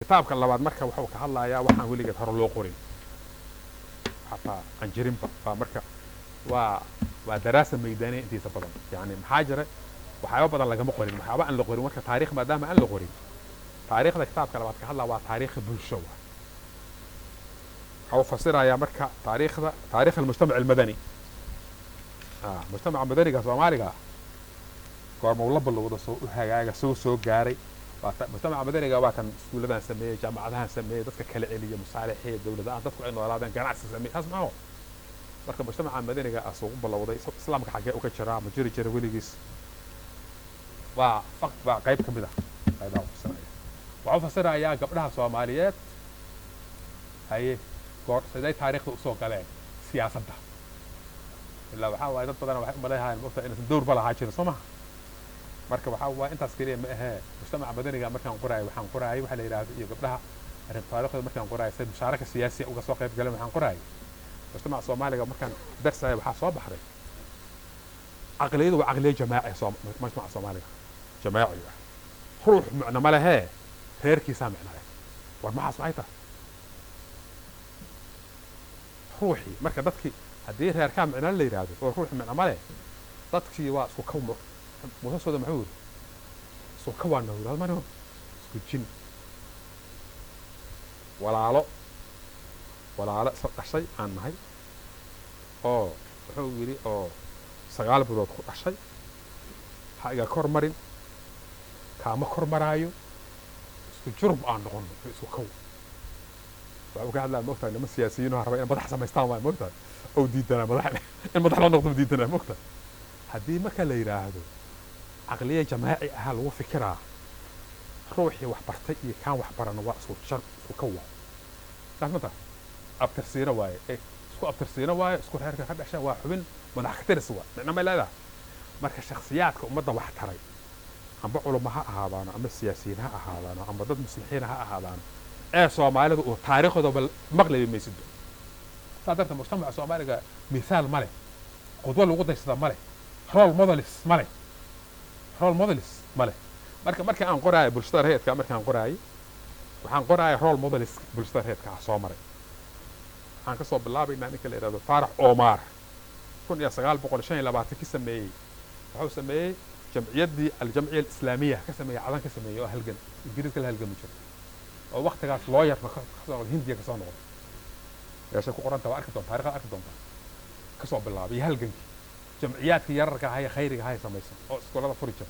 kitaabka labaad marka wuxuu ka hadlayaa waxaan weligeed hore loo qorin xataa aan jirinba marka waa daraasa meydaniya intiisa badan yani maxaa jira waxyaabo badan lagama qorin waxyaabo aan la qorin marka taariikh maadaama aan la qorin taariikhda kitaabka labaad ka hadlaa waa taariikh bulsho waxuu fasirayaa marka taariikh almujtamac almadani mujtamaca madaniga soomaaliga goorma uu la balowda soo u hagaaga soo gaaray mujtamaca madaniga waa kan iskuulladan sameeyey jaamacadahan sameeyey dadka kala celiya masaalixii dowladaha dadku ay noolaadeen ganacsi sameeyey taas maxaa marka mujtamaca madaniga asugu balowday islaamka xagee uga jiraa ma jiri jira weligiis waa qayb ka mid ah qaybaha fasiraya waxuu fasirayaa gabdhaha soomaaliyeed haye siday taariikhda usoo galeen siyaasadda ilaa waxaa waaye dad badan waxay u maleeyahayaan mogta inaysan dowrba lahaa jirin soo maha marka waxaa waaye intaas keliya ma ahee mujtamaca madaniga markaan qoraayo waxaan qoraayay waxa la yidhaahdo iyo gabdhaha taariikhdooda markaan qoraayo say mushaaraka siyaasiya uga soo qayb galeen waxaan qoraayay mujtamaca soomaaliga markaan darsayo waxaa soo baxday caqliyadu waa caqliye jamaaci mujtamaca soomaaliga jamaaci ah ruux micno ma lehee reerkiisaa micno leh war maxaas maxay tahay ruuxii marka dadkii haddii reerkaa micno la yidhaahdo oo ruux micno ma leh dadkii waa isku kaw muusasooda muxuu yiri isku kawaana yiri halmano isku jin walaalo isla dhashay aan nahay oo wuxuu yiri oo 9 bilood ku dhashay ha iga kor marin kaama kor maraayo isku jurub aan noqon isku kaw waxuu ka hadlaa moogtahay niman siyaasiyiin oo raba in madax samaystaan waa moogtahay oo diidana in madax loo noqdo diidana moogtahay haddii marka la yidhaahdo caqliye jamaaci ahaa lagu fikiraa ruuxii wax bartay iyo kaan wax barana waa isku kawa saasmata abtirsiina waaye isku abtirsiina waaye isku reerka ka dhasha waa xubin madax ka tiris waa micno ma leedahay marka shakhsiyaadka ummadda wax taray amba culamo ha ahaadaano ama siyaasiyiin ha ahaadaano ama dad muslixiin ha ahaadaano ee soomaalidu uu taariikhdooda maqlabi maysido saa darteed mujtamaca soomaaliga misaal ma leh qudwo lagu daysada ma leh role models ma leh marka aan qoraayo bulshada reedka markaan qoraayo waxaan qoraayo role models bulshada reedka soo maray waxaan ka soo bilaabaynaa ninka la yidhahdo Faarax Omar 1925 ki sameeyey wuxuu sameeyey jamciyaddii aljamciya alislaamiya ka sameeyey cadan ka sameeyey oo halgan ingiriiska la halgami jiray oo waqtigaas looyarna kasoo hindiya kasoo noqday meesha ku qoranta waa arki doontaa taariikhda arki doontaa kasoo bilaabay halgankii jamciyaadkii yararka ahaa ee khayriga ahaa samaysan oo iskoolada furi jira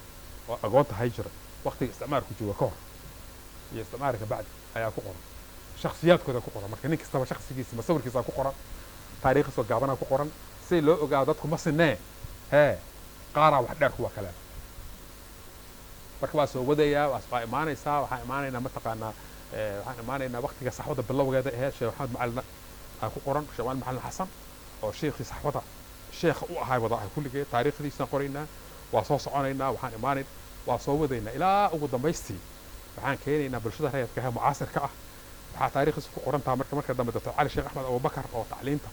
oo agoonta hay jira waqtiga isticmaalku jooga ka hor iyo isticmaalka bacdi ayaa ku qoran shakhsiyaadkooda ku qoran marka nin kastaba shakhsigiisa masawirkiisa ku qoran taariikhdiisa gaabana ku qoran si loo ogaado dadku ma sinee qaaraa wax dheer kuwa kale marka waa soo wadayaa waa imaanaysaa waxaan imaanaynaa mataqaanaa waxaan imaanaynaa waqtiga saxwada bilowgeeda ahayd sheekh maxamed macalin ku qoran sheekh maxamed macalin xasan oo sheekhii saxwada sheekha u ahay wada ahay kulligeed taariikhdiisaan qoraynaa waa soo soconaynaa waxaan imaanayn waa soo wadaynaa ilaa ugu dambaystii waxaan keenaynaa bulshada reerka ah mucaasirka ah waxaa taariikhdiisa ku qorantaa marka dambe Dr. Cali Sheekh Axmed Abubakar oo tacliinta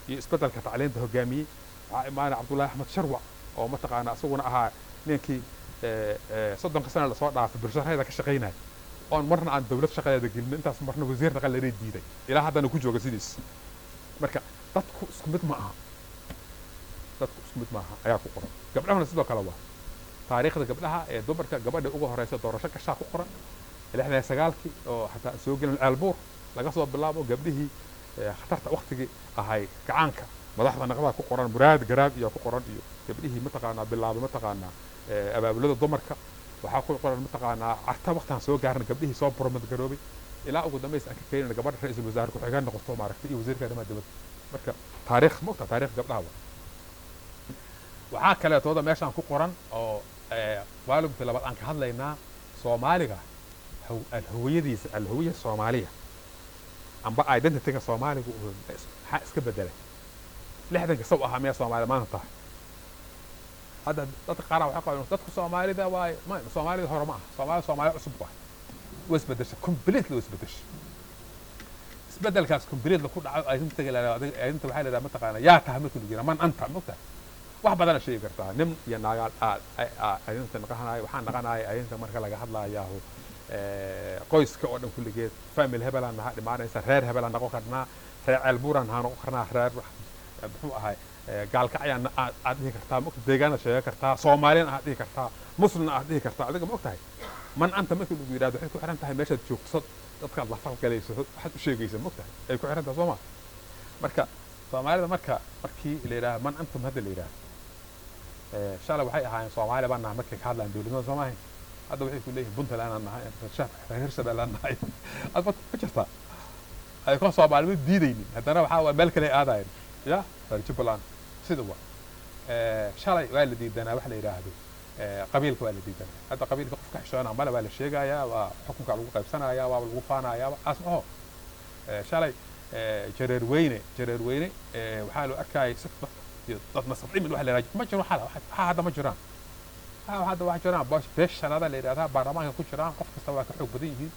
iyo isbeddelka tacliinta hogaamiyey waxaa imaanay Cabdullaahi Axmed Sharwac oo mataqaanaa isaguna ahaa ninkii 30 sano la soo dhaafay bulshada reerka ka shaqeynay oo marna aan dawlad shaqadeeda gelin intaas marna wasiir dhaqaaleed diiday ilaa haddana ku jooga sidiis marka dadku isku mid ma aha ayaa ku qoran gabdhahana sidoo kale waa taariikhda gabdhaha ee dumarka gabadha ugu horeysa doorasho gashaa ku qoran 69kii oo xataa soo gelin Ceelbuur laga soo bilaabo gabdhihii khatarta waqtigii ahay gacaanka madaxda naqada ku qoran muraad garaab iyo ku qoran iyo gabdhihii mataqaanaa bilaabo mataqaanaa abaabulada dumarka waxaa ku qoran mataqaanaa carta waqtan soo gaarna gabdhihii soo burmad garoobay ilaa ugu dambeys aan ka keenay gabadha ra'iisul wasaare ku xigeen noqoto maaragtay iyo wasiirka arrimaha dibadda marka taariikh gabdhaha waxaa kale tooda meeshaan ku qoran oo waalidka labaad aan ka hadlaynaa Soomaaliga الهوية الصومالية amba identity-ga Soomaaliga waxa iska bedelay lixdanka soo ahaa meel Soomaali maanta hadda dadka qaar waxa qabaan dadka Soomaalida waa Soomaalida hore ma aha Soomaali cusub waa wasbedesha completely isbedelkaas completely ku dhaco identity-ga waxa la yiraahdaa mataqaana yaa tahamadu jira man anta mugta wax badan sheegi kartaa nim iyo naagaal identity naqanaay waxaan naqanaay identity marka laga hadlayo qoyska oo dhan kulligeed family hebel aan nahay dhimaanaysa reer hebel aan noqon karnaa reer ceelbuur aan noqon karnaa reer muxuu ahay gaalkacayaan aad dhihi kartaa ma deegaanaad sheegan kartaa Soomaaliyan aad dhihi kartaa muslimna aad dhihi kartaa adiga ma ogtahay man anta markii lagu yiraahdo waxay ku xiran tahay meeshaad joogto dadka la falgalayso waxaad u sheegaysaa ma ogtahay ay ku xiran tahay Soomaali marka Soomaalida markii la yiraahdo man antum hadda la yiraahdo shalay waxay ahaayeen Soomaali baan nahay markii ka hadlaan dawladnimada Soomaaliya hadda waxay ku leeyihiin Puntland aan nahay reer Shabeelle aan nahay adba ku jirta ay ka Soomaalidu diidaynin haddana waxa waa meel kale aadayeen ya Jubbaland sida waa shalay waa la diidanaa wax la yiraahdo qabiilka waa la diidanaa hadda qabiilka qofka xishoona mala waa la sheegayaa waa xukunka lagu qaybsanayaa waa lagu faanayaa asmaho shalay jareer weyne waxaa loo arkay sifta dad nasabci min wax la yiraahdo ma jiro xala hadda ma jiraan hadda wax jiraan beeshanada la yiraahdaa baarlamaanka ku jiraan qof kasta waa ka xoog badan yihiin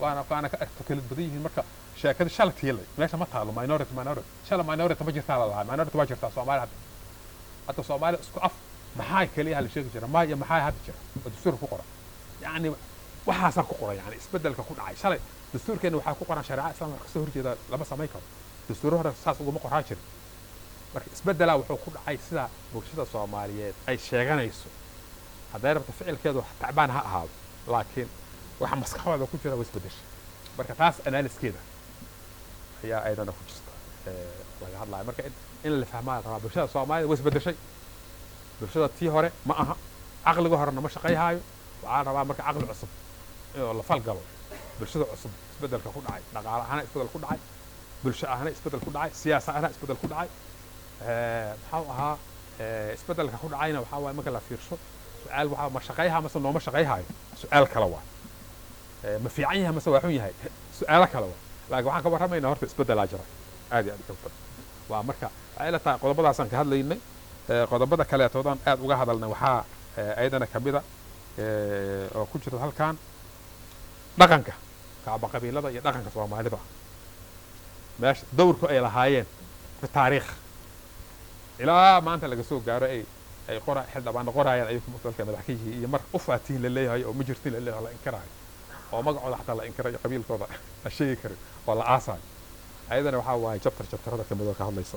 waana ka arko kala badan yihiin marka sheekada shalatiile meesha ma taalo minority shala minority ma jirtaa la minority waa jirtaa Soomaali hadda Soomaali isku af maxay kaliya la sheegi jira ma iyo maxay hadda jira dastuur ku qoran yani waxaas ku qoran yani isbedelka ku dhacay shalay dastuurkeena waxa ku qoran shariica islaamka soo horjeeda lama sameey karo dastuur hore saas ugu ma qoran jira marka isbedela wuxuu ku dhacay sida bulshada Soomaaliyeed ay sheeganayso haddii rabta ficilkeedu tacbaan ha ahaado laakiin waxa maskaxdooda ku jira isbedesha marka taas analyskeeda ayaa ayadana ku jirta laga hadlayo marka in la fahmaa rabaa bulshada Soomaaliyeed way isbedeshay bulshada tii hore ma aha aqliga horena ma shaqayhaayo waxaa rabaa marka aqli cusub oo la falgalo bulshada cusub isbedelka ku dhacay dhaqaale ahaan isbedel ku dhacay bulsho ahaan isbedel ku dhacay siyaasad ahaan isbedel ku dhacay maxaa ahaa isbedelka ku dhacayna waxa waay marka la fiirsho su'aal waxa ma shaqayhaa mase nooma shaqayhaayo su'aal kale waa ma fiican yahay mase waa xun yahay su'aal kale waa laakiin waxaan ka warramaynaa horta isbedelaa jira aad iyo aad u badan waa marka ay la tahay qodobadaasaan ka hadlaynay qodobada kale toodaan aad uga hadalnay waxaa ayadana kamida oo ku jirta halkan dhaqanka kaaba qabiilada iyo dhaqanka Soomaalida meesha dowrku ay lahaayeen fi taariikh ilaa maanta laga soo gaaro ay qora xildhibaan qorayaan ay ku mudalka madaxkii iyo mar u faatiin la leeyahay oo ma jirtin la leeyahay la inkarayo oo magacooda xataa la inkarayo qabiilkooda la sheegi karo oo la aasay ayadana waxa waay chapterada kamid oo ka hadlaysa